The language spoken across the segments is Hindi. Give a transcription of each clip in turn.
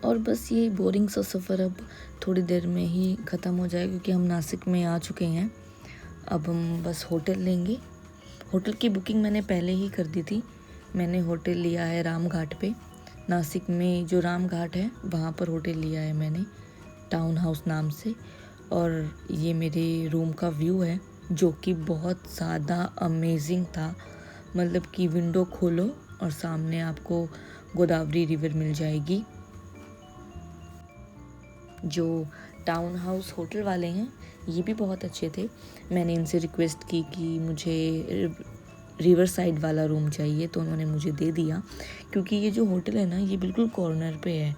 और बस ये बोरिंग सा सफ़र अब थोड़ी देर में ही ख़त्म हो जाएगा क्योंकि हम नासिक में आ चुके हैं। अब हम बस होटल लेंगे। होटल की बुकिंग मैंने पहले ही कर दी थी। मैंने होटल लिया है राम घाट पे। नासिक में जो राम घाट है वहाँ पर होटल लिया है मैंने, टाउन हाउस नाम से। और ये मेरे रूम का व्यू है जो कि बहुत ज़्यादा अमेजिंग था। मतलब कि विंडो खोलो और सामने आपको गोदावरी रिवर मिल जाएगी। जो टाउन हाउस होटल वाले हैं ये भी बहुत अच्छे थे। मैंने इनसे रिक्वेस्ट की कि मुझे रिवर साइड वाला रूम चाहिए तो उन्होंने मुझे दे दिया, क्योंकि ये जो होटल है ना ये बिल्कुल कॉर्नर पे है।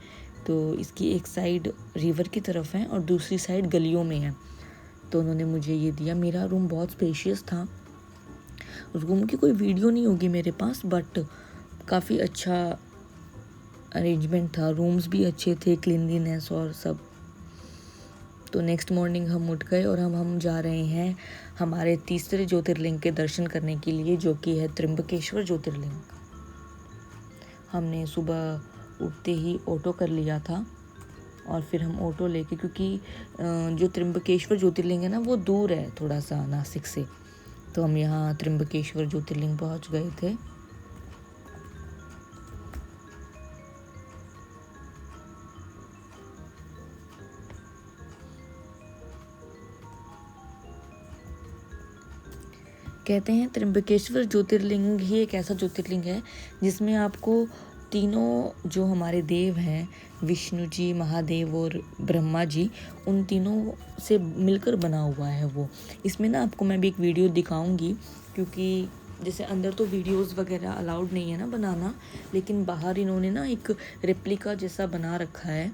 तो इसकी एक साइड रिवर की तरफ है और दूसरी साइड गलियों में है, तो उन्होंने मुझे ये दिया। मेरा रूम बहुत स्पेशियस था। रूम की कोई वीडियो नहीं होगी मेरे पास, बट काफ़ी अच्छा अरेंजमेंट था। रूम्स भी अच्छे थे, क्लीनलीनेस और सब। तो नेक्स्ट मॉर्निंग हम उठ गए और हम जा रहे हैं हमारे तीसरे ज्योतिर्लिंग के दर्शन करने के लिए, जो कि है त्र्यंबकेश्वर ज्योतिर्लिंग। हमने सुबह उठते ही ऑटो कर लिया था और फिर हम ऑटो लेके, क्योंकि जो त्र्यंबकेश्वर ज्योतिर्लिंग है ना वो दूर है थोड़ा सा नासिक से, तो हम यहाँ त्र्यंबकेश्वर ज्योतिर्लिंग पहुँच गए थे। कहते हैं त्र्यंबकेश्वर ज्योतिर्लिंग ही एक ऐसा ज्योतिर्लिंग है जिसमें आपको तीनों जो हमारे देव हैं, विष्णु जी, महादेव और ब्रह्मा जी, उन तीनों से मिलकर बना हुआ है वो। इसमें ना आपको मैं भी एक वीडियो दिखाऊंगी, क्योंकि जैसे अंदर तो वीडियोस वगैरह अलाउड नहीं है ना बनाना, लेकिन बाहर इन्होंने ना एक रेप्लिका जैसा बना रखा है।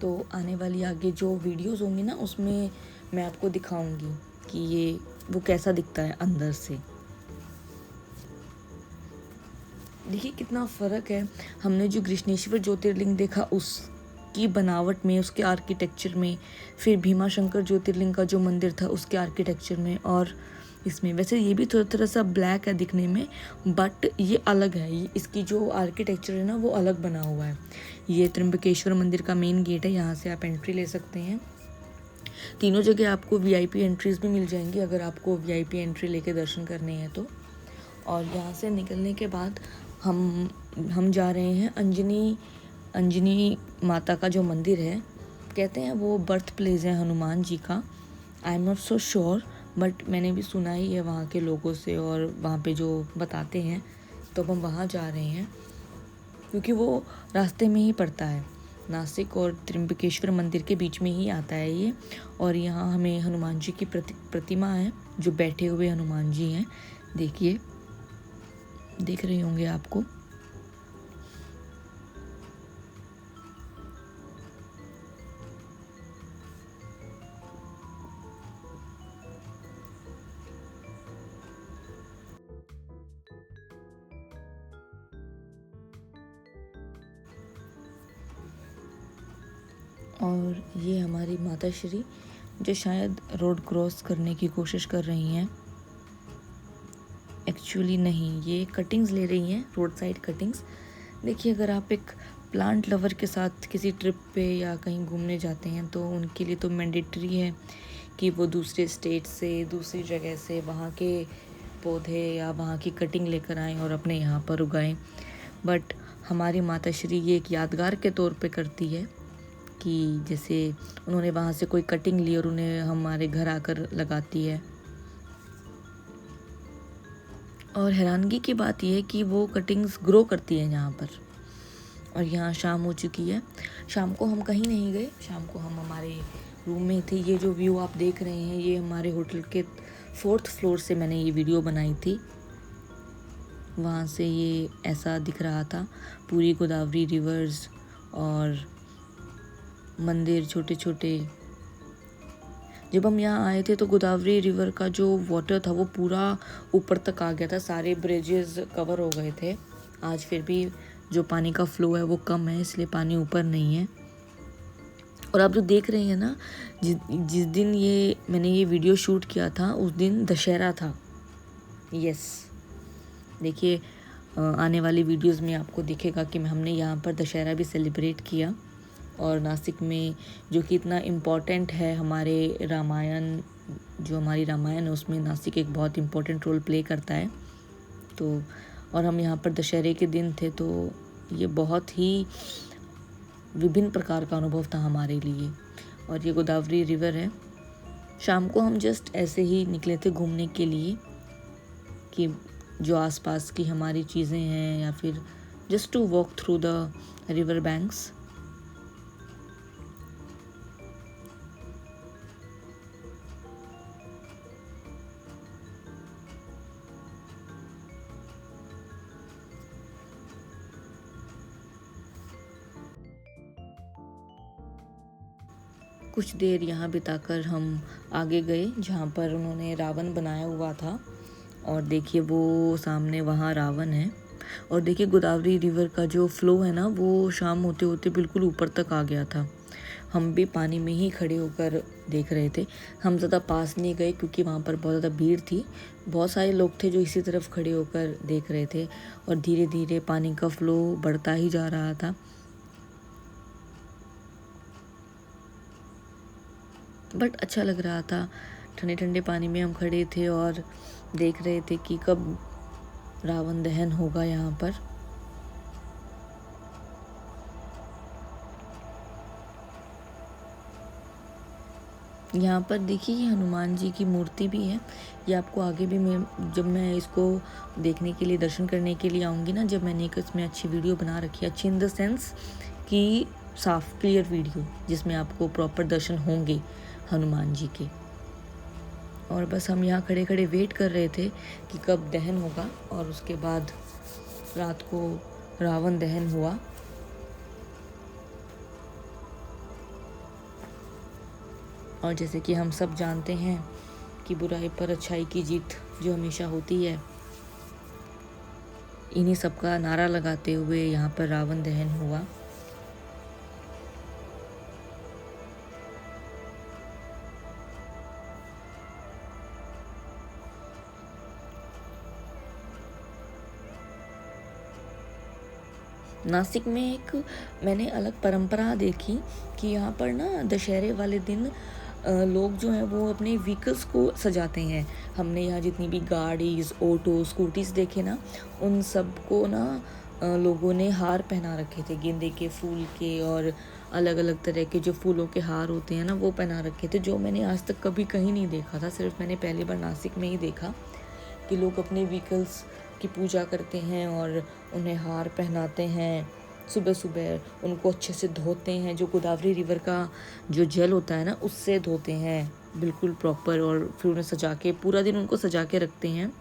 तो आने वाली आगे जो वीडियोस होंगी ना उसमें मैं आपको दिखाऊंगी कि ये वो कैसा दिखता है अंदर से। देखिए कितना फ़र्क है। हमने जो कृष्णेश्वर ज्योतिर्लिंग देखा उसकी बनावट में, उसके आर्किटेक्चर में, फिर भीमाशंकर ज्योतिर्लिंग का जो मंदिर था उसके आर्किटेक्चर में, और इसमें वैसे ये भी थोड़ा थोड़ा सा ब्लैक है दिखने में, बट ये अलग है। ये इसकी जो आर्किटेक्चर है ना वो अलग बना हुआ है। ये त्र्यंबकेश्वर मंदिर का मेन गेट है, यहाँ से आप एंट्री ले सकते हैं। तीनों जगह आपको वीआईपी एंट्रीज भी मिल जाएंगी अगर आपको वीआईपी एंट्री लेके दर्शन करने हैं तो। और यहाँ से निकलने के बाद हम जा रहे हैं अंजनी माता का जो मंदिर है। कहते हैं वो बर्थ प्लेस है हनुमान जी का। I am not so sure, but मैंने भी सुना ही है वहाँ के लोगों से और वहाँ पे जो बताते हैं, तो हम वहाँ जा रहे हैं क्योंकि वो रास्ते में ही पड़ता है। नासिक और त्र्यंबकेश्वर मंदिर के बीच में ही आता है ये। और यहाँ हमें हनुमान जी की प्रतिमा है, जो बैठे हुए हनुमान जी हैं। देखिए, देख रहे होंगे आपको। और ये हमारी माता श्री जो शायद रोड क्रॉस करने की कोशिश कर रही हैं। एक्चुअली नहीं, ये कटिंग्स ले रही हैं, रोड साइड कटिंग्स। देखिए, अगर आप एक प्लांट लवर के साथ किसी ट्रिप पे या कहीं घूमने जाते हैं तो उनके लिए तो मैंडेटरी है कि वो दूसरे स्टेट से, दूसरी जगह से वहाँ के पौधे या वहाँ की कटिंग लेकर आएँ और अपने यहाँ पर उगाएं। बट हमारी माता श्री ये एक यादगार के तौर पे करती है कि जैसे उन्होंने वहाँ से कोई कटिंग ली और उन्हें हमारे घर आकर लगाती है। और हैरानगी की बात यह है कि वो कटिंग्स ग्रो करती हैं यहाँ पर। और यहाँ शाम हो चुकी है। शाम को हम कहीं नहीं गए, शाम को हम हमारे रूम में थे। ये जो व्यू आप देख रहे हैं ये हमारे होटल के 4th फ्लोर से मैंने ये वीडियो बनाई थी। वहाँ से ये ऐसा दिख रहा था, पूरी गोदावरी रिवर्स और मंदिर छोटे छोटे। जब हम यहाँ आए थे तो गोदावरी रिवर का जो वाटर था वो पूरा ऊपर तक आ गया था, सारे ब्रिजेस कवर हो गए थे। आज फिर भी जो पानी का फ्लो है वो कम है, इसलिए पानी ऊपर नहीं है। और आप जो देख रहे हैं ना, जिस दिन ये मैंने ये वीडियो शूट किया था उस दिन दशहरा था। यस, देखिए आने वाली वीडियोस में आपको दिखेगा कि हमने यहाँ पर दशहरा भी सेलिब्रेट किया। और नासिक में जो कि इतना इम्पॉर्टेंट है हमारे रामायण, जो हमारी रामायण है उसमें नासिक एक बहुत इम्पोर्टेंट रोल प्ले करता है। तो और हम यहाँ पर दशहरे के दिन थे, तो ये बहुत ही विभिन्न प्रकार का अनुभव था हमारे लिए। और ये गोदावरी रिवर है। शाम को हम जस्ट ऐसे ही निकले थे घूमने के लिए कि जो आसपास की हमारी चीज़ें हैं, या फिर just to walk through the river banks. कुछ देर यहाँ बिताकर हम आगे गए जहाँ पर उन्होंने रावण बनाया हुआ था। और देखिए वो सामने वहाँ रावण है। और देखिए गोदावरी रिवर का जो फ्लो है ना, वो शाम होते होते बिल्कुल ऊपर तक आ गया था। हम भी पानी में ही खड़े होकर देख रहे थे। हम ज़्यादा पास नहीं गए क्योंकि वहाँ पर बहुत ज़्यादा भीड़ थी। बहुत सारे लोग थे जो इसी तरफ खड़े होकर देख रहे थे। और धीरे धीरे पानी का फ्लो बढ़ता ही जा रहा था। बट अच्छा लग रहा था। ठंडे ठंडे पानी में हम खड़े थे और देख रहे थे कि कब रावण दहन होगा यहाँ पर। यहाँ पर देखिए ये हनुमान जी की मूर्ति भी है। ये आपको आगे भी जब मैं इसको देखने के लिए, दर्शन करने के लिए आऊँगी ना, जब मैंने एक इसमें अच्छी वीडियो बना रखी है, अच्छी इन द सेंस कि साफ क्लियर वीडियो, जिसमें आपको प्रॉपर दर्शन होंगे हनुमान जी के। और बस हम यहाँ खड़े खड़े वेट कर रहे थे कि कब दहन होगा। और उसके बाद रात को रावण दहन हुआ। और जैसे कि हम सब जानते हैं कि बुराई पर अच्छाई की जीत जो हमेशा होती है, इन्हीं सबका नारा लगाते हुए यहाँ पर रावण दहन हुआ। नासिक में एक मैंने अलग परंपरा देखी कि यहाँ पर ना दशहरे वाले दिन लोग जो हैं वो अपने व्हीकल्स को सजाते हैं। हमने यहाँ जितनी भी गाड़ीज़, ऑटो, स्कूटीज़ देखे ना, उन सब को ना लोगों ने हार पहना रखे थे, गेंदे के फूल के और अलग अलग तरह के जो फूलों के हार होते हैं ना, वो पहना रखे थे, जो मैंने आज तक कभी कहीं नहीं देखा था। सिर्फ मैंने पहली बार नासिक में ही देखा कि लोग अपने व्हीकल्स की पूजा करते हैं और उन्हें हार पहनाते हैं। सुबह सुबह उनको अच्छे से धोते हैं, जो गोदावरी रिवर का जो जल होता है ना, उससे धोते हैं बिल्कुल प्रॉपर। और फिर उन्हें सजा के, पूरा दिन उनको सजा के रखते हैं।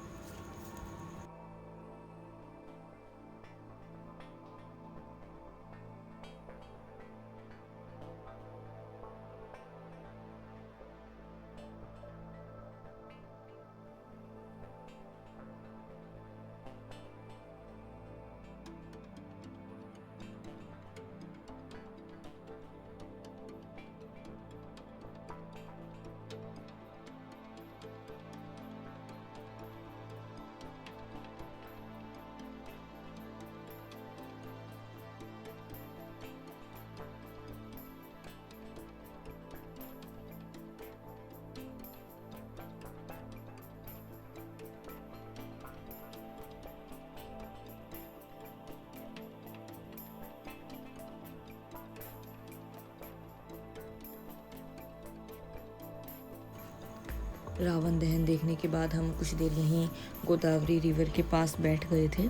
रावण दहन देखने के बाद हम कुछ देर यहीं गोदावरी रिवर के पास बैठ गए थे,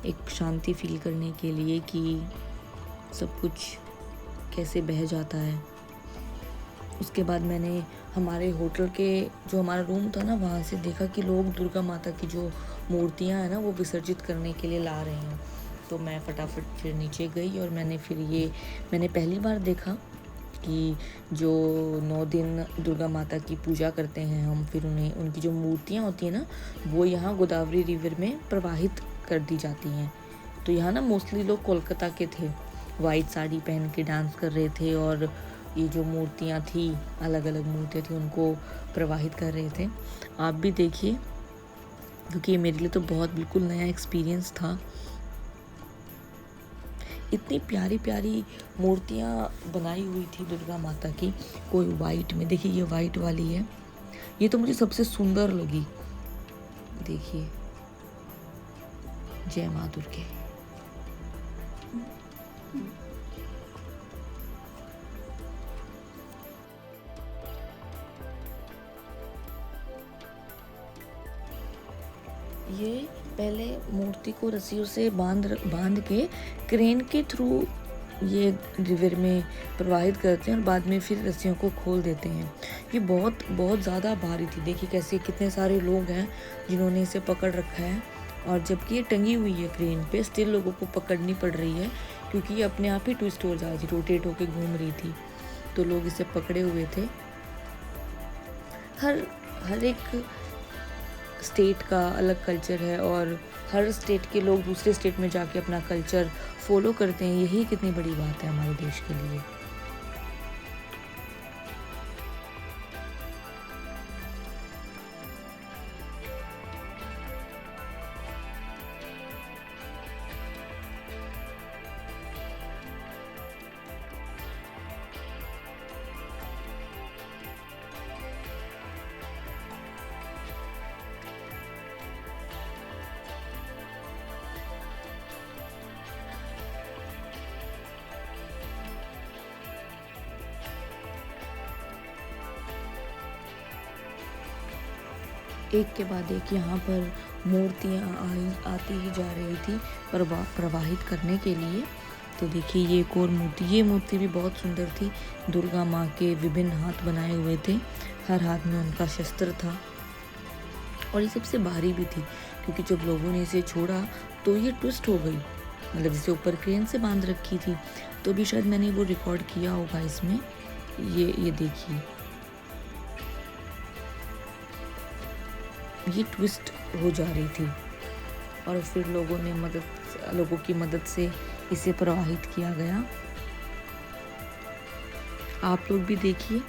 एक शांति फील करने के लिए कि सब कुछ कैसे बह जाता है। उसके बाद मैंने हमारे होटल के, जो हमारा रूम था ना, वहाँ से देखा कि लोग दुर्गा माता की जो मूर्तियाँ हैं ना, वो विसर्जित करने के लिए ला रहे हैं। तो मैं फटाफट फिर नीचे गई और मैंने पहली बार देखा कि जो 9 दिन दुर्गा माता की पूजा करते हैं हम, फिर उन्हें, उनकी जो मूर्तियाँ होती हैं ना, वो यहाँ गोदावरी रिवर में प्रवाहित कर दी जाती हैं। तो यहाँ ना मोस्टली लोग कोलकाता के थे, वाइट साड़ी पहन के डांस कर रहे थे और ये जो मूर्तियाँ थी, अलग अलग मूर्तियाँ थी, उनको प्रवाहित कर रहे थे। आप भी देखिए क्योंकि ये मेरे लिए तो बहुत बिल्कुल नया एक्सपीरियंस था। इतनी प्यारी प्यारी मूर्तियाँ बनाई हुई थी दुर्गा माता की। कोई वाइट में, देखिए ये वाइट वाली है, ये तो मुझे सबसे सुंदर लगी। देखिए, जय माँ दुर्गे। ये पहले मूर्ति को रस्सियों से बांध के क्रेन के थ्रू ये रिवर में प्रवाहित करते हैं और बाद में फिर रस्सियों को खोल देते हैं। ये बहुत बहुत ज़्यादा भारी थी। देखिए कैसे कितने सारे लोग हैं जिन्होंने इसे पकड़ रखा है, और जबकि ये टंगी हुई है क्रेन पे, स्टिल लोगों को पकड़नी पड़ रही है क्योंकि ये अपने आप ही ट्विस्ट हो जा रही थी, रोटेट होके घूम रही थी, तो लोग इसे पकड़े हुए थे। हर एक स्टेट का अलग कल्चर है और हर स्टेट के लोग दूसरे स्टेट में जाके अपना कल्चर फॉलो करते हैं। यही कितनी बड़ी बात है हमारे देश के लिए। एक के बाद एक यहाँ पर मूर्तियाँ आती ही जा रही थी प्रवाहित करने के लिए। तो देखिए ये एक और मूर्ति, ये मूर्ति भी बहुत सुंदर थी। दुर्गा माँ के विभिन्न हाथ बनाए हुए थे, हर हाथ में उनका शस्त्र था, और ये सबसे भारी भी थी क्योंकि जब लोगों ने इसे छोड़ा तो ये ट्विस्ट हो गई, मतलब जिसे ऊपर क्रेन से बांध रखी थी। तो भी शायद मैंने वो रिकॉर्ड किया होगा इसमें। ये देखिए, ये ट्विस्ट हो जा रही थी और फिर लोगों की मदद से इसे प्रवाहित किया गया। आप लोग भी देखिए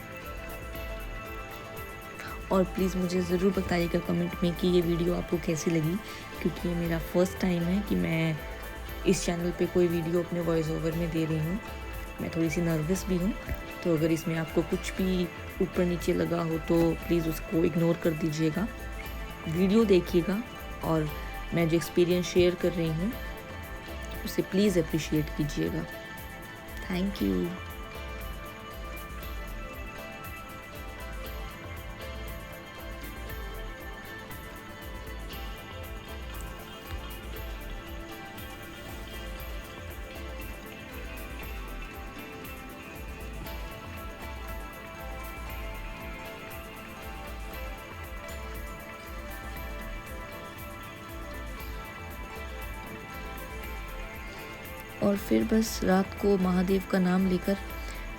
और प्लीज़ मुझे ज़रूर बताइएगा कमेंट में कि ये वीडियो आपको कैसी लगी, क्योंकि ये मेरा फर्स्ट टाइम है कि मैं इस चैनल पे कोई वीडियो अपने वॉइस ओवर में दे रही हूँ। मैं थोड़ी सी नर्वस भी हूँ, तो अगर इसमें आपको कुछ भी ऊपर नीचे लगा हो तो प्लीज़ उसको इग्नोर कर दीजिएगा। वीडियो देखिएगा और मैं जो एक्सपीरियंस शेयर कर रही हूँ उसे प्लीज़ अप्रिशिएट कीजिएगा। Thank you. और फिर बस रात को महादेव का नाम लेकर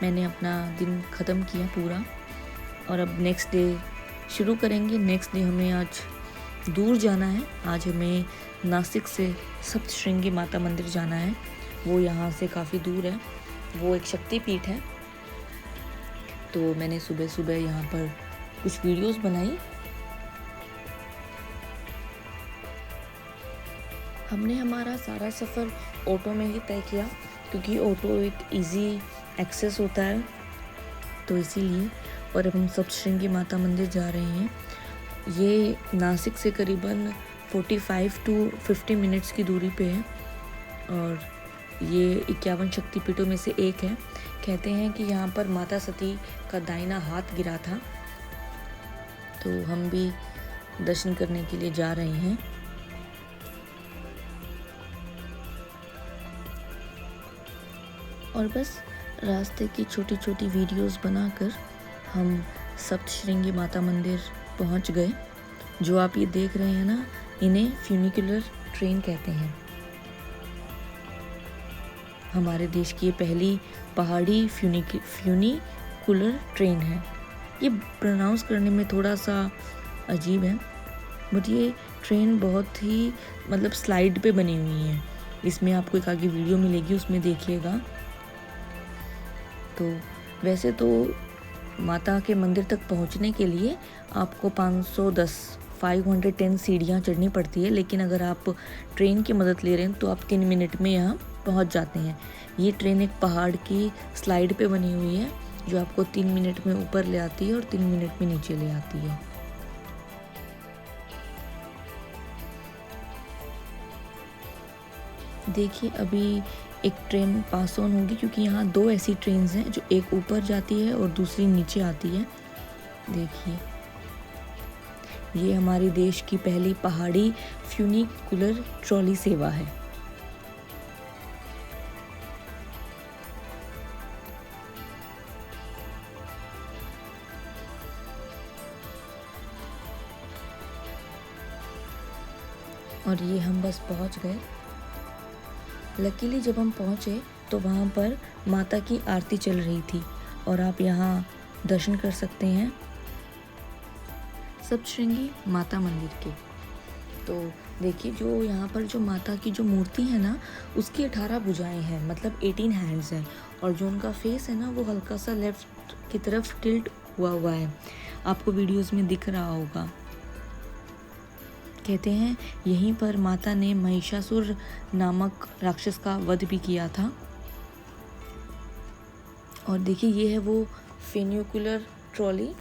मैंने अपना दिन ख़त्म किया पूरा, और अब नेक्स्ट डे शुरू करेंगे। नेक्स्ट डे हमें आज दूर जाना है। आज हमें नासिक से सप्तशृंगी माता मंदिर जाना है। वो यहाँ से काफ़ी दूर है, वो एक शक्तिपीठ है। तो मैंने सुबह सुबह यहाँ पर कुछ वीडियोस बनाई। हमने हमारा सारा सफ़र ऑटो में ही तय किया क्योंकि ऑटो एक इजी एक्सेस होता है, तो इसीलिए। और अब हम सप्तशृंगी माता मंदिर जा रहे हैं। ये नासिक से करीबन 45 to 50 मिनट्स की दूरी पे है और ये 51 शक्तिपीठों में से एक है। कहते हैं कि यहाँ पर माता सती का दाहिना हाथ गिरा था, तो हम भी दर्शन करने के लिए जा रहे हैं। और बस रास्ते की छोटी छोटी वीडियोस बनाकर हम सप्तशृंगी माता मंदिर पहुंच गए। जो आप ये देख रहे हैं ना, इन्हें फ्यूनिकुलर ट्रेन कहते हैं। हमारे देश की ये पहली पहाड़ी फ्यूनिकुलर ट्रेन है। ये प्रोनाउंस करने में थोड़ा सा अजीब है, बट ये ट्रेन बहुत ही मतलब स्लाइड पे बनी हुई है। इसमें आपको एक आगे वीडियो मिलेगी, उसमें देखिएगा। तो वैसे तो माता के मंदिर तक पहुंचने के लिए आपको 510 510 सीढ़ियाँ चढ़नी पड़ती है, लेकिन अगर आप ट्रेन की मदद ले रहे हैं तो आप 3 मिनट में यहाँ पहुँच जाते हैं। ये ट्रेन एक पहाड़ की स्लाइड पे बनी हुई है जो आपको 3 मिनट में ऊपर ले आती है और 3 मिनट में नीचे ले आती है। देखिए अभी एक ट्रेन पास ऑन होगी, क्योंकि यहाँ 2 ऐसी ट्रेन हैं जो एक ऊपर जाती है और दूसरी नीचे आती है। देखिए ये हमारे देश की पहली पहाड़ी फ्यूनिकुलर ट्रॉली सेवा है। और ये हम बस पहुंच गए। लकीली जब हम पहुंचे तो वहाँ पर माता की आरती चल रही थी और आप यहाँ दर्शन कर सकते हैं सप्तशृंगी माता मंदिर के। तो देखिए जो यहाँ पर जो माता की जो मूर्ति है ना, उसकी 18 भुजाएं हैं, मतलब 18 हैंड्स हैं, और जो उनका फेस है ना वो हल्का सा लेफ्ट की तरफ टिल्ट हुआ है, आपको वीडियोस में दिख रहा होगा। कहते हैं यहीं पर माता ने महिषासुर नामक राक्षस का वध भी किया था। और देखिए ये है वो फ्यूनिकुलर ट्रॉली।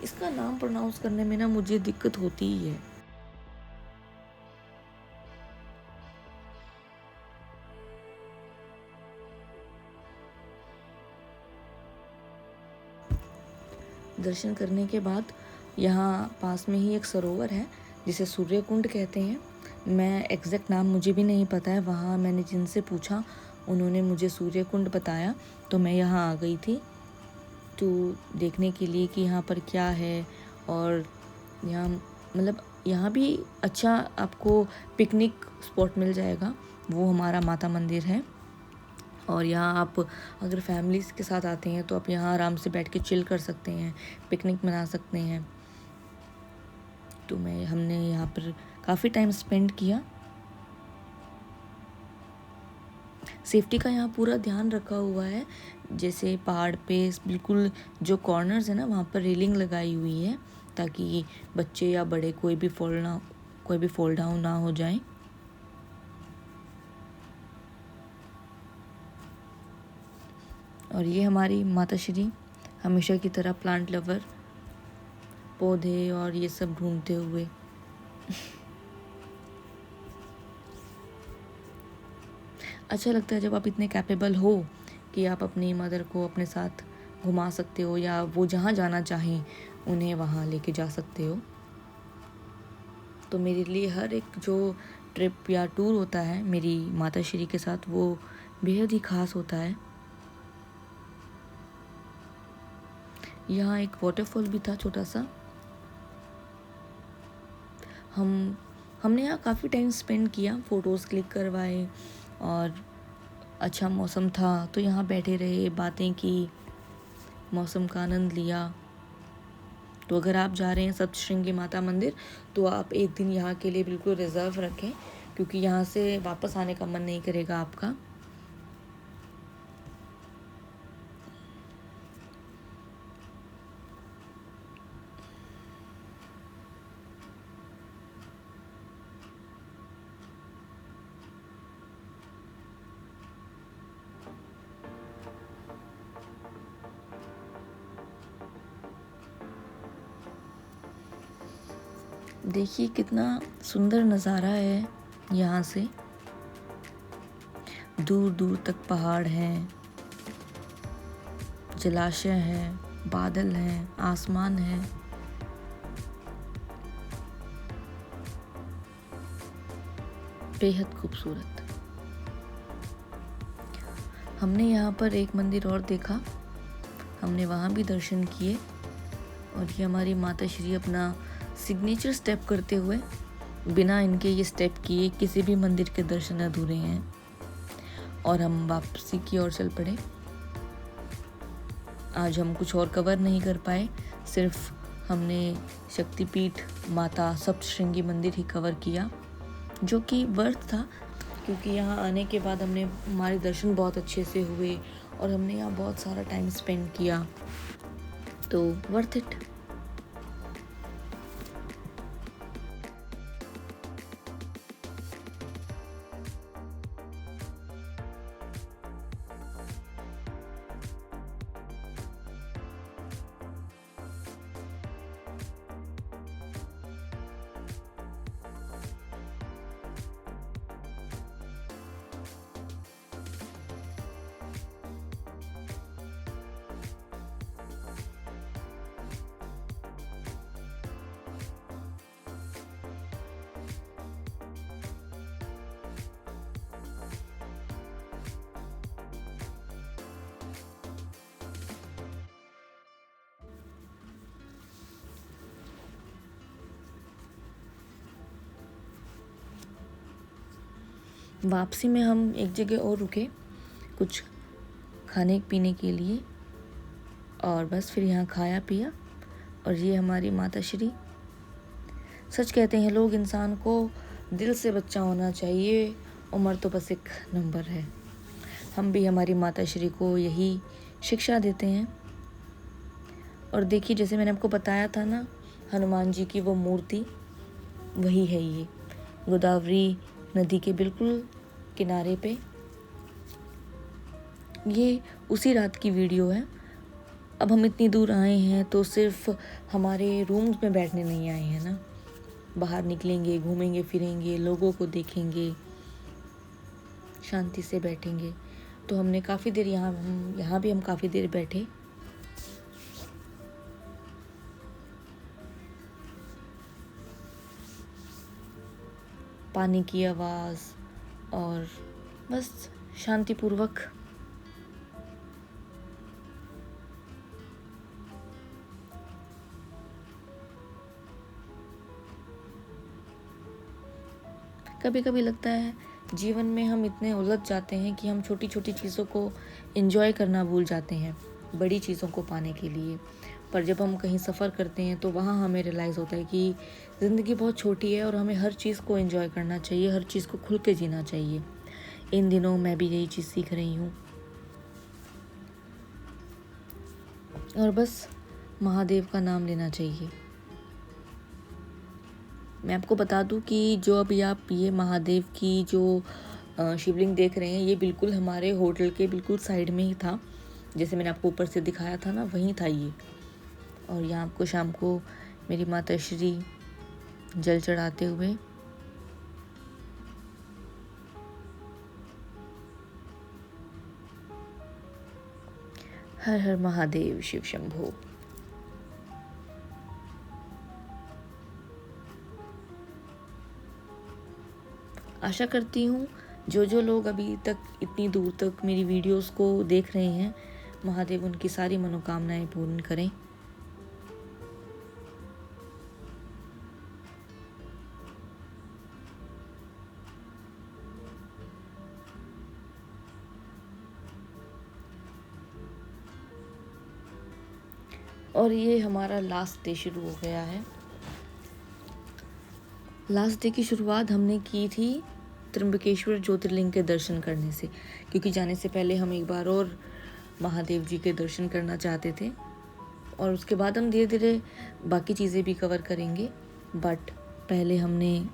इसका नाम प्रोनाउंस करने में ना मुझे दिक्कत होती ही है। दर्शन करने के बाद यहाँ पास में ही एक सरोवर है जिसे सूर्य कुंड कहते हैं। मैं एग्जैक्ट नाम मुझे भी नहीं पता है, वहाँ मैंने जिनसे पूछा उन्होंने मुझे सूर्य कुंड बताया, तो मैं यहाँ आ गई थी तो देखने के लिए कि यहाँ पर क्या है। और यहाँ मतलब यहाँ भी अच्छा आपको पिकनिक स्पॉट मिल जाएगा, वो हमारा माता मंदिर है। और यहाँ आप अगर फैमिलीज़ के साथ आते हैं तो आप यहाँ आराम से बैठ के चिल कर सकते हैं, पिकनिक मना सकते हैं। तो हमने यहाँ पर काफ़ी टाइम स्पेंड किया। सेफ्टी का यहाँ पूरा ध्यान रखा हुआ है, जैसे पहाड़ पे बिल्कुल जो कॉर्नर्स है ना वहाँ पर रेलिंग लगाई हुई है ताकि बच्चे या बड़े कोई भी फॉल डाउन ना हो जाए। और ये हमारी माताश्री हमेशा की तरह प्लांट लवर, पौधे और ये सब ढूंढते हुए। अच्छा लगता है जब आप इतने कैपेबल हो कि आप अपनी मदर को अपने साथ घुमा सकते हो या वो जहाँ जाना चाहें उन्हें वहाँ लेके जा सकते हो। तो मेरे लिए हर एक जो ट्रिप या टूर होता है मेरी माताश्री के साथ वो बेहद ही खास होता है। यहाँ एक वाटरफॉल भी था छोटा सा। हमने यहाँ काफ़ी टाइम स्पेंड किया, फ़ोटोज़ क्लिक करवाए और अच्छा मौसम था तो यहाँ बैठे रहे, बातें की, मौसम का आनंद लिया। तो अगर आप जा रहे हैं सप्तशृंगी माता मंदिर तो आप एक दिन यहाँ के लिए बिल्कुल रिज़र्व रखें, क्योंकि यहाँ से वापस आने का मन नहीं करेगा आपका। देखिए कितना सुंदर नज़ारा है यहाँ से, दूर दूर तक पहाड़ हैं, जलाशय है, बादल हैं, आसमान है। बेहद खूबसूरत। हमने यहाँ पर एक मंदिर और देखा, हमने वहाँ भी दर्शन किए। और ये हमारी माताश्री अपना सिग्नेचर स्टेप करते हुए, बिना इनके ये स्टेप किए किसी भी मंदिर के दर्शन अधूरे हैं। और हम वापसी की ओर चल पड़े। आज हम कुछ और कवर नहीं कर पाए, सिर्फ हमने शक्तिपीठ माता सप्तशृंगी मंदिर ही कवर किया, जो कि वर्थ था, क्योंकि यहाँ आने के बाद हमारे दर्शन बहुत अच्छे से हुए और हमने यहाँ बहुत सारा टाइम स्पेंड किया, तो वर्थ इट। वापसी में हम एक जगह और रुके कुछ खाने पीने के लिए, और बस फिर यहाँ खाया पिया। और ये हमारी माता श्री। सच कहते हैं लोग, इंसान को दिल से बच्चा होना चाहिए, उम्र तो बस एक नंबर है। हम भी हमारी माता श्री को यही शिक्षा देते हैं। और देखिए, जैसे मैंने आपको बताया था ना, हनुमान जी की वो मूर्ति वही है, ये गोदावरी नदी के बिल्कुल किनारे पे। ये उसी रात की वीडियो है। अब हम इतनी दूर आए हैं तो सिर्फ हमारे रूम्स में बैठने नहीं आए हैं ना, बाहर निकलेंगे, घूमेंगे फिरेंगे, लोगों को देखेंगे, शांति से बैठेंगे। तो हमने काफ़ी देर यहाँ भी हम काफ़ी देर बैठे। पानी की आवाज़ और बस शांतिपूर्वक। कभी कभी लगता है जीवन में हम इतने उलझ जाते हैं कि हम छोटी छोटी चीज़ों को एंजॉय करना भूल जाते हैं बड़ी चीज़ों को पाने के लिए। पर जब हम कहीं सफ़र करते हैं तो वहाँ हमें रियलाइज़ होता है कि ज़िंदगी बहुत छोटी है और हमें हर चीज़ को एंजॉय करना चाहिए, हर चीज़ को खुल के जीना चाहिए। इन दिनों मैं भी यही चीज़ सीख रही हूँ। और बस महादेव का नाम लेना चाहिए। मैं आपको बता दूं कि जो अभी आप ये महादेव की जो शिवलिंग देख रहे हैं, ये बिल्कुल हमारे होटल के बिल्कुल साइड में ही था। जैसे मैंने आपको ऊपर से दिखाया था ना, वहीं था ये। और यहाँ आपको शाम को मेरी माता श्री जल चढ़ाते हुए। हर हर महादेव, शिव शंभो। आशा करती हूँ जो लोग अभी तक इतनी दूर तक मेरी वीडियोस को देख रहे हैं, महादेव उनकी सारी मनोकामनाएं पूर्ण करें। और ये हमारा लास्ट डे शुरू हो गया है। लास्ट डे की शुरुआत हमने की थी त्र्यंबकेश्वर ज्योतिर्लिंग के दर्शन करने से, क्योंकि जाने से पहले हम एक बार और महादेव जी के दर्शन करना चाहते थे। और उसके बाद हम धीरे धीरे बाकी चीज़ें भी कवर करेंगे। बट पहले हमने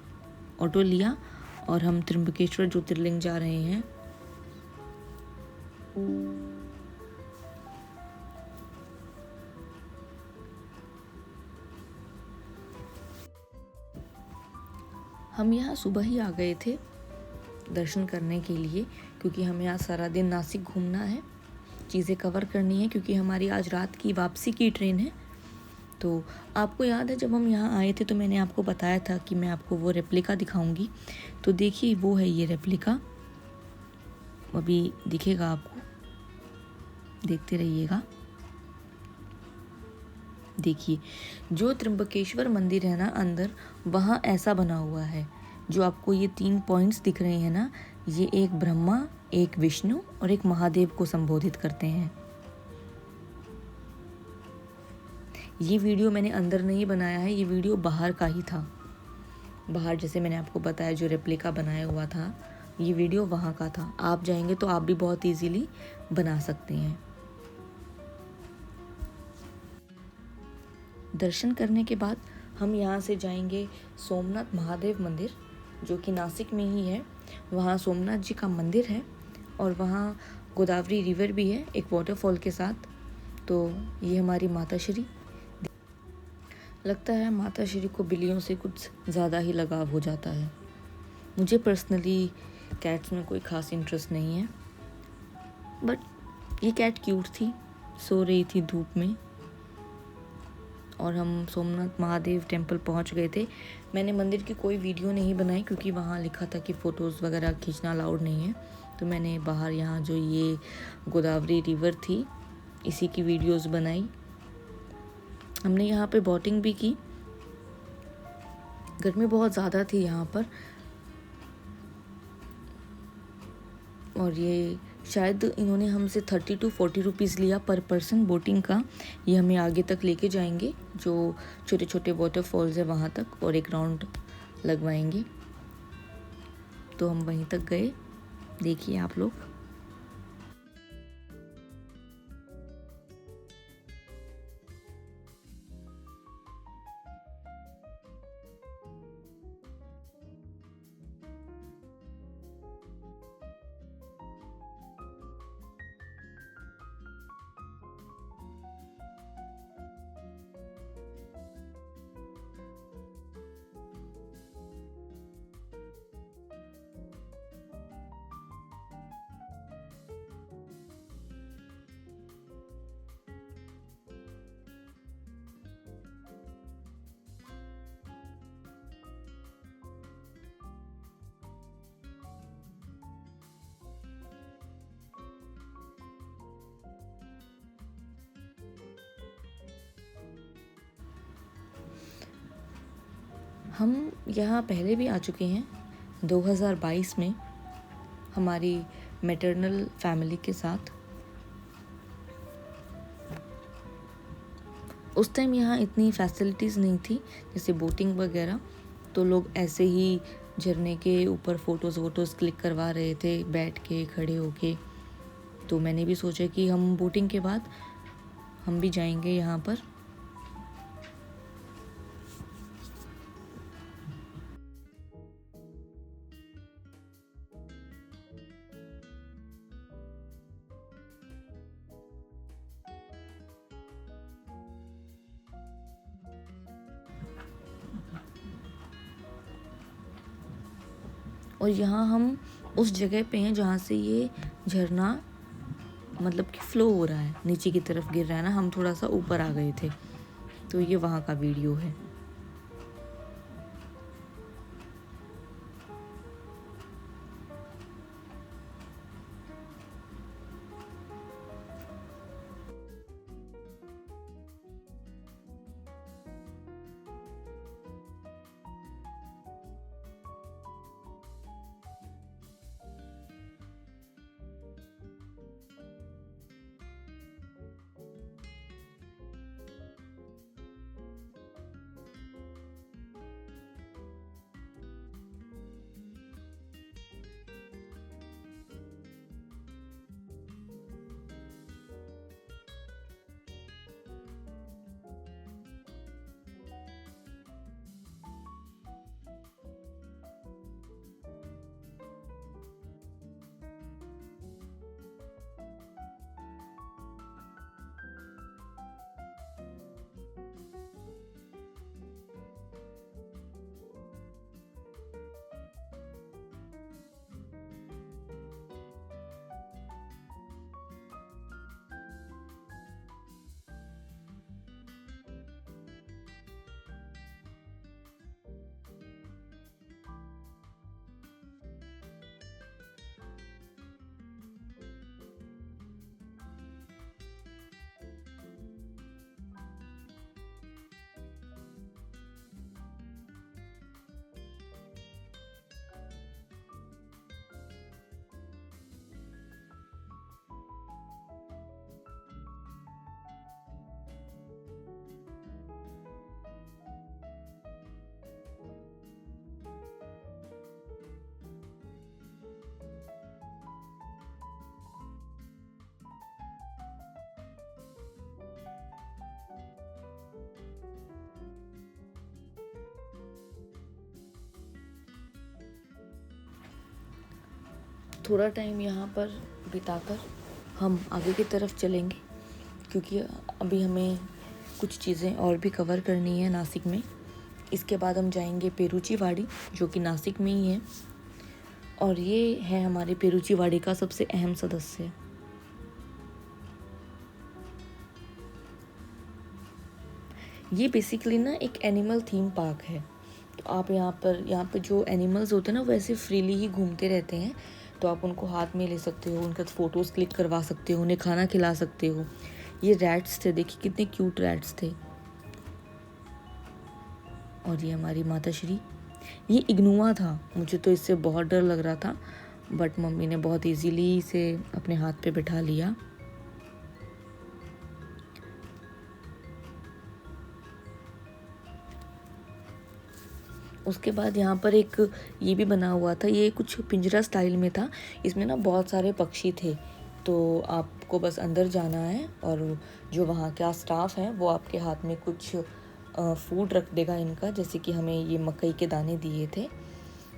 ऑटो लिया और हम त्र्यंबकेश्वर ज्योतिर्लिंग जा रहे हैं। हम यहाँ सुबह ही आ गए थे दर्शन करने के लिए, क्योंकि हमें आज सारा दिन नासिक घूमना है, चीज़ें कवर करनी है, क्योंकि हमारी आज रात की वापसी की ट्रेन है। तो आपको याद है जब हम यहाँ आए थे तो मैंने आपको बताया था कि मैं आपको वो रेप्लिका दिखाऊंगी। तो देखिए, वो है ये रेप्लिका, अभी दिखेगा आपको, देखते रहिएगा। देखिए, जो त्र्यंबकेश्वर मंदिर है ना अंदर, वहाँ ऐसा बना हुआ है। जो आपको ये 3 पॉइंट्स दिख रहे हैं ना, ये एक ब्रह्मा, एक विष्णु और एक महादेव को संबोधित करते हैं। ये वीडियो मैंने अंदर नहीं बनाया है, ये वीडियो बाहर का ही था। बाहर जैसे मैंने आपको बताया जो रेप्लिका बनाया हुआ था, ये वीडियो वहाँ का था। आप जाएंगे तो आप भी बहुत इजीली बना सकते हैं। दर्शन करने के बाद हम यहाँ से जाएंगे सोमनाथ महादेव मंदिर, जो कि नासिक में ही है। वहाँ सोमनाथ जी का मंदिर है और वहाँ गोदावरी रिवर भी है एक वाटरफॉल के साथ। तो ये हमारी माता श्री। लगता है माता श्री को बिल्लियों से कुछ ज़्यादा ही लगाव हो जाता है। मुझे पर्सनली कैट्स में कोई ख़ास इंटरेस्ट नहीं है, बट ये कैट क्यूट थी, सो रही थी धूप में। और हम सोमनाथ महादेव टेम्पल पहुंच गए थे। मैंने मंदिर की कोई वीडियो नहीं बनाई, क्योंकि वहाँ लिखा था कि फ़ोटोज़ वगैरह खींचना अलाउड नहीं है। तो मैंने बाहर यहाँ जो ये गोदावरी रिवर थी, इसी की वीडियोस बनाई। हमने यहाँ पे बोटिंग भी की। गर्मी बहुत ज़्यादा थी यहाँ पर, और ये शायद इन्होंने हमसे 30 to 40 रुपीज़ लिया पर पर्सन बोटिंग का। ये हमें आगे तक लेके जाएंगे, जो छोटे छोटे वाटरफॉल्स है वहाँ तक, और एक राउंड लगवाएंगे। तो हम वहीं तक गए, देखिए आप लोग। हम यहाँ पहले भी आ चुके हैं 2022 में हमारी मैटरनल फैमिली के साथ। उस टाइम यहाँ इतनी फैसिलिटीज़ नहीं थी जैसे बोटिंग वगैरह, तो लोग ऐसे ही झरने के ऊपर फ़ोटोज़ क्लिक करवा रहे थे बैठ के, खड़े होके। तो मैंने भी सोचा कि हम बोटिंग के बाद हम भी जाएंगे यहाँ पर। और यहाँ हम उस जगह पे हैं जहाँ से ये झरना मतलब कि फ़्लो हो रहा है, नीचे की तरफ गिर रहा है ना। हम थोड़ा सा ऊपर आ गए थे, तो ये वहाँ का वीडियो है। थोड़ा टाइम यहाँ पर बिताकर हम आगे की तरफ चलेंगे, क्योंकि अभी हमें कुछ चीज़ें और भी कवर करनी है नासिक में। इसके बाद हम जाएंगे पेरूची वाड़ी, जो कि नासिक में ही है, और ये है हमारे पेरूची वाड़ी का सबसे अहम सदस्य। ये बेसिकली ना एक एनिमल थीम पार्क है। तो आप यहाँ पर जो एनिमल्स होते हैं ना, वो ऐसे फ्रीली ही घूमते रहते हैं। तो आप उनको हाथ में ले सकते हो, उनका फ़ोटोज़ क्लिक करवा सकते हो, उन्हें खाना खिला सकते हो। ये रैट्स थे, देखिए कितने क्यूट रैट्स थे। और ये हमारी माता श्री, ये इग्नुआ था, मुझे तो इससे बहुत डर लग रहा था, बट मम्मी ने बहुत इजीली इसे अपने हाथ पे बिठा लिया। उसके बाद यहाँ पर एक ये भी बना हुआ था, ये कुछ पिंजरा स्टाइल में था। इसमें ना बहुत सारे पक्षी थे, तो आपको बस अंदर जाना है और जो वहाँ का स्टाफ है वो आपके हाथ में कुछ फूड रख देगा इनका। जैसे कि हमें ये मकई के दाने दिए थे,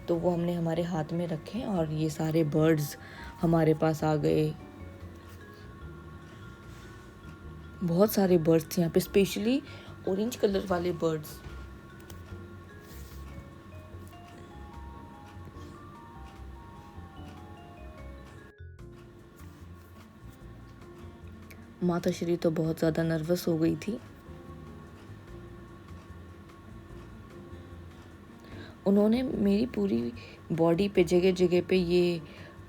तो वो हमने हमारे हाथ में रखे और ये सारे बर्ड्स हमारे पास आ गए। बहुत सारे बर्ड्स थे यहाँ पे, स्पेशली ऑरेंज कलर वाले बर्ड्स। माता श्री तो बहुत ज़्यादा नर्वस हो गई थी। उन्होंने मेरी पूरी बॉडी पे जगह जगह पे ये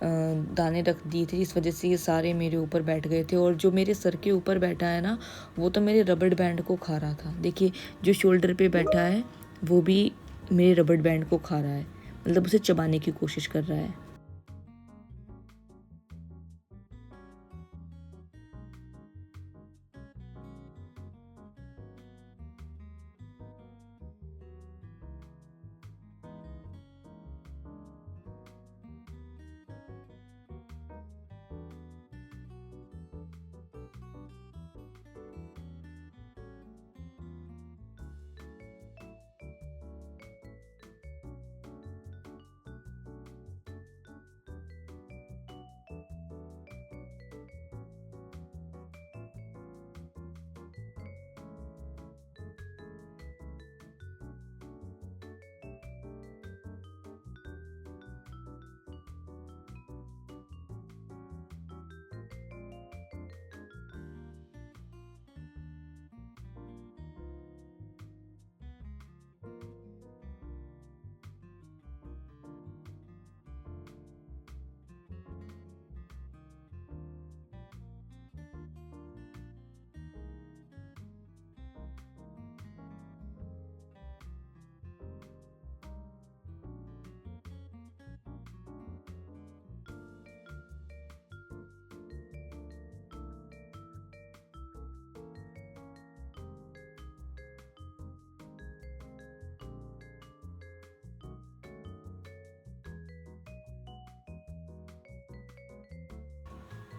दाने रख दिए थे, जिस वजह से ये सारे मेरे ऊपर बैठ गए थे। और जो मेरे सर के ऊपर बैठा है ना, वो तो मेरे रबड़ बैंड को खा रहा था। देखिए, जो शोल्डर पे बैठा है वो भी मेरे रबड़ बैंड को खा रहा है, मतलब उसे चबाने की कोशिश कर रहा है।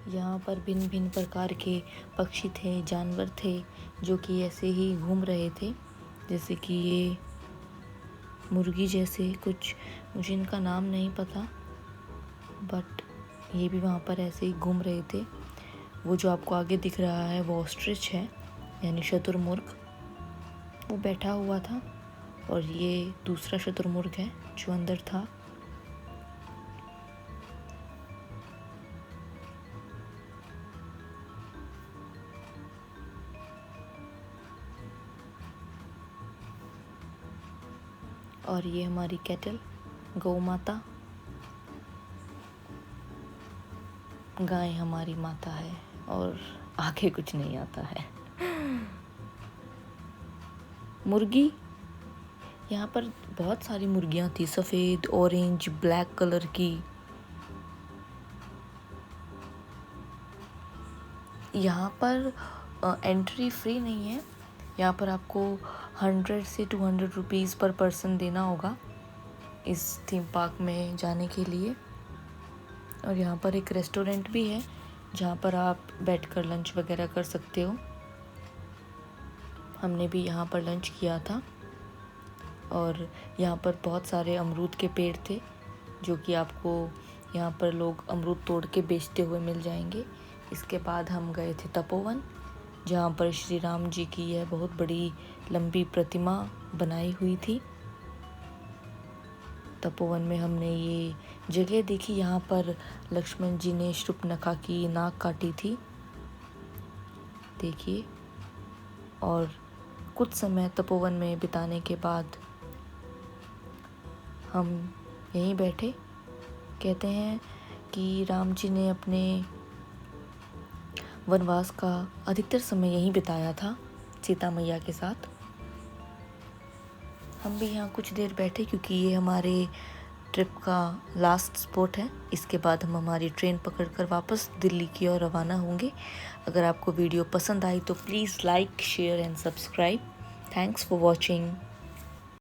यहाँ पर भिन्न भिन्न प्रकार के पक्षी थे, जानवर थे, जो कि ऐसे ही घूम रहे थे। जैसे कि ये मुर्गी जैसे कुछ, मुझे इनका नाम नहीं पता, बट ये भी वहाँ पर ऐसे ही घूम रहे थे। वो जो आपको आगे दिख रहा है वो ऑस्ट्रिच है, यानी शुतुरमुर्ग, वो बैठा हुआ था। और ये दूसरा शुतुरमुर्ग है जो अंदर था। और ये हमारी कैटल, गौ माता, गाय हमारी माता है, और आगे कुछ नहीं आता है। मुर्गी, यहाँ पर बहुत सारी मुर्गियाँ थी, सफ़ेद, ऑरेंज, ब्लैक कलर की। यहाँ पर एंट्री फ्री नहीं है। यहाँ पर आपको 100 से 200 रुपीज़ पर पर्सन देना होगा इस थीम पार्क में जाने के लिए। और यहाँ पर एक रेस्टोरेंट भी है जहाँ पर आप बैठकर लंच वगैरह कर सकते हो। हमने भी यहाँ पर लंच किया था। और यहाँ पर बहुत सारे अमरूद के पेड़ थे, जो कि आपको यहाँ पर लोग अमरूद तोड़ के बेचते हुए मिल जाएंगे। इसके बाद हम गए थे तपोवन, जहाँ पर श्री राम जी की यह बहुत बड़ी लंबी प्रतिमा बनाई हुई थी। तपोवन में हमने ये जगह देखी, यहाँ पर लक्ष्मण जी ने शूर्पणखा की नाक काटी थी, देखिए। और कुछ समय तपोवन में बिताने के बाद हम यहीं बैठे। कहते हैं कि राम जी ने अपने वनवास का अधिकतर समय यहीं बिताया था सीता मैया के साथ। हम भी यहाँ कुछ देर बैठे, क्योंकि ये हमारे ट्रिप का लास्ट स्पॉट है। इसके बाद हम हमारी ट्रेन पकड़कर वापस दिल्ली की ओर रवाना होंगे। अगर आपको वीडियो पसंद आई तो please like, share and subscribe. Thanks for watching.